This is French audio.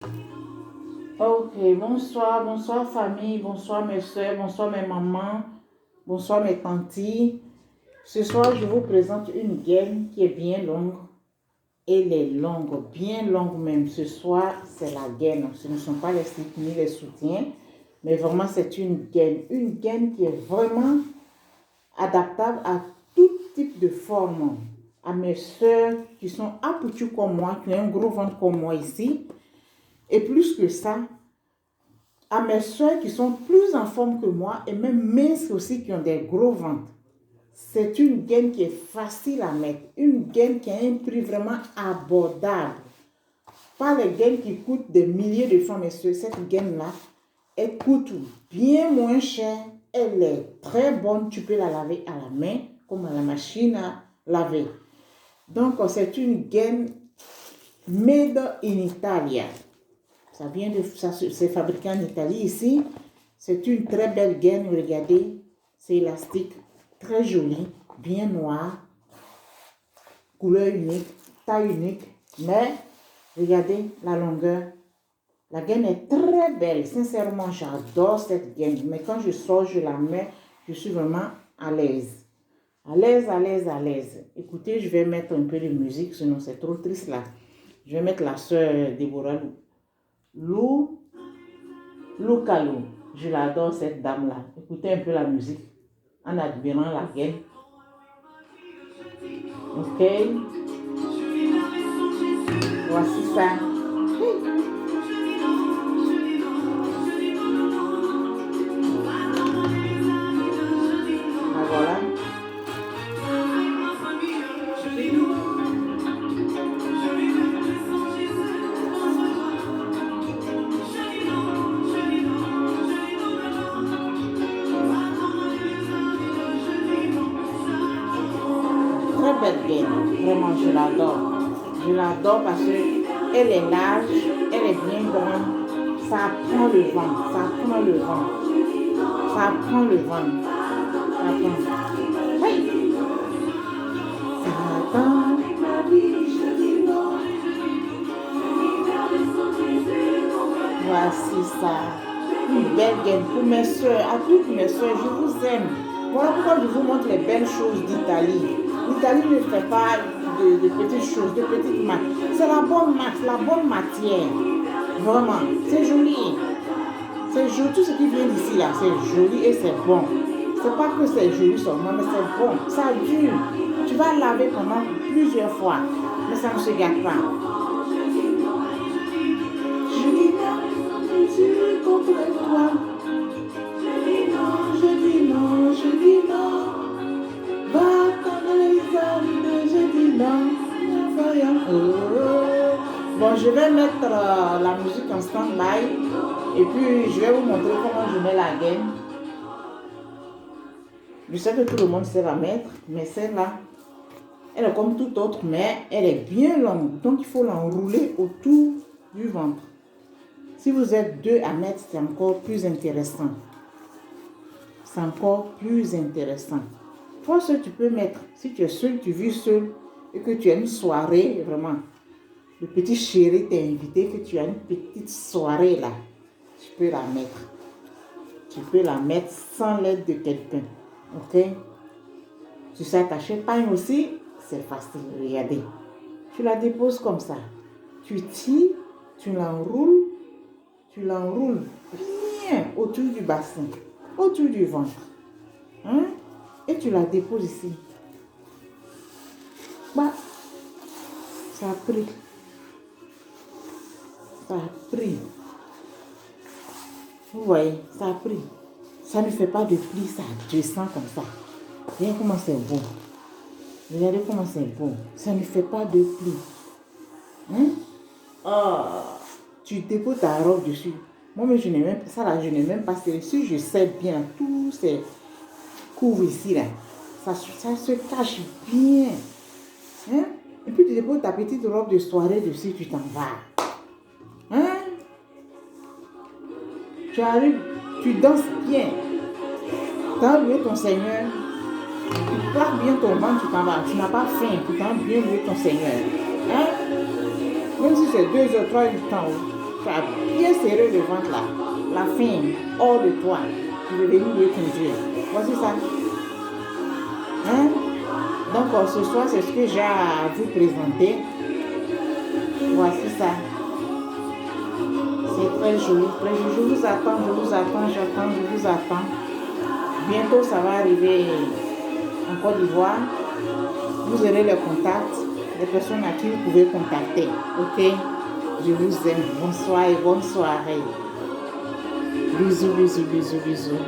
Ok, bonsoir, bonsoir famille, bonsoir mes soeurs, bonsoir mes mamans, bonsoir mes tantis. Ce soir, je vous présente une gaine qui est bien longue. Elle est longue, bien longue même. Ce soir, c'est la gaine. Ce ne sont pas les slips ni les soutiens, mais vraiment, c'est une gaine. Une gaine qui est vraiment adaptable à tout type de forme. À mes soeurs qui sont apoutues comme moi, qui ont un gros ventre comme moi ici. Et plus que ça, à mes soeurs qui sont plus en forme que moi et même minces aussi qui ont des gros ventres. C'est une gaine qui est facile à mettre, une gaine qui a un prix vraiment abordable. Pas les gaines qui coûtent des milliers de francs, mais cette gaine-là, elle coûte bien moins cher, elle est très bonne, tu peux la laver à la main comme à la machine à laver. Donc c'est une gaine made in Italia. C'est fabriqué en Italie ici. C'est une très belle gaine, regardez. C'est élastique, très joli, bien noir, couleur unique, taille unique. Mais regardez la longueur. La gaine est très belle. Sincèrement, j'adore cette gaine. Mais quand je sors, je la mets, je suis vraiment à l'aise. À l'aise, à l'aise, à l'aise. Écoutez, je vais mettre un peu de musique, sinon c'est trop triste là. Je vais mettre la soeur Déborah Lou Kalou. Je l'adore cette dame-là. Écoutez un peu la musique en admirant la gaine. Ok. Voici ça. Ah, voilà. Très belle gaine. Vraiment, je l'adore. Je l'adore parce qu'elle est large, elle est bien grande. Ça prend le vent. Ça prend le vent. Ça prend le vent. Ça prend. Oui. Ça prend. Voici ça. Une belle gaine pour mes soeurs. À toutes mes soeurs, je vous aime. Voilà pourquoi je vous montre les belles choses d'Italie. L'Italie ne fait pas de petites choses, de petites maths. C'est la bonne maths, la bonne matière. Vraiment, c'est joli. C'est joli. Tout ce qui vient d'ici, là, c'est joli et c'est bon. C'est pas que c'est joli seulement, mais c'est bon. Ça dure. Tu vas laver pendant plusieurs fois, mais ça ne se gâte pas. Je dis non, je suis contre toi. Je dis non, je dis non. Va comme les hommes, je dis non. Bon, je vais mettre la musique en stand-by et puis je vais vous montrer comment je mets la gaine. Je sais que tout le monde sait la mettre, mais celle-là, elle est comme toute autre, mais elle est bien longue. Donc, il faut l'enrouler autour du ventre. Si vous êtes deux à mettre, c'est encore plus intéressant. C'est encore plus intéressant. Toi seul, tu peux mettre. Si tu es seul, tu vis seul et que tu as une soirée, vraiment. Le petit chéri t'a invité, que tu as une petite soirée là. Tu peux la mettre. Tu peux la mettre sans l'aide de quelqu'un. Ok? Tu sais attacher pagne aussi, c'est facile. Regardez. Tu la déposes comme ça. Tu tires, tu l'enroules bien autour du bassin, autour du ventre. Hein? Et tu la déposes ici. Bah, ça a pris. Ça a pris. Vous voyez, ça a pris. Ça ne fait pas de pli, ça descend comme ça. Regardez comment c'est beau. Regardez comment c'est beau. Ça ne fait pas de pli. Hein? Oh, tu déposes ta robe dessus. Moi, mais je n'ai même pas ça là, je n'ai même pas serré. Si je sais bien tous ces couves ici là, ça se cache bien. Hein? Et puis tu déposes ta petite robe de soirée dessus, tu t'en vas. Hein? Tu arrives, tu danses bien. Tu as loué ton Seigneur. Tu plaques bien ton ventre, tu t'en vas. Tu n'as pas faim, tu t'as bien loué ton Seigneur. Hein? Même si c'est 2 heures, 3 heures du temps. Tu as bien serré le ventre là. La faim hors de toi. Tu veux venir lui conduire. Voici ça. Hein? Donc ce soir, c'est ce que j'ai à vous présenter. Voici ça. C'est très joli, très joli. Je vous attends, je vous attends. Bientôt, ça va arriver en Côte d'Ivoire. Vous aurez les contacts, les personnes à qui vous pouvez contacter. Ok? Je vous aime. Bonsoir et bonne soirée. Bisous, bisous, bisous, bisous.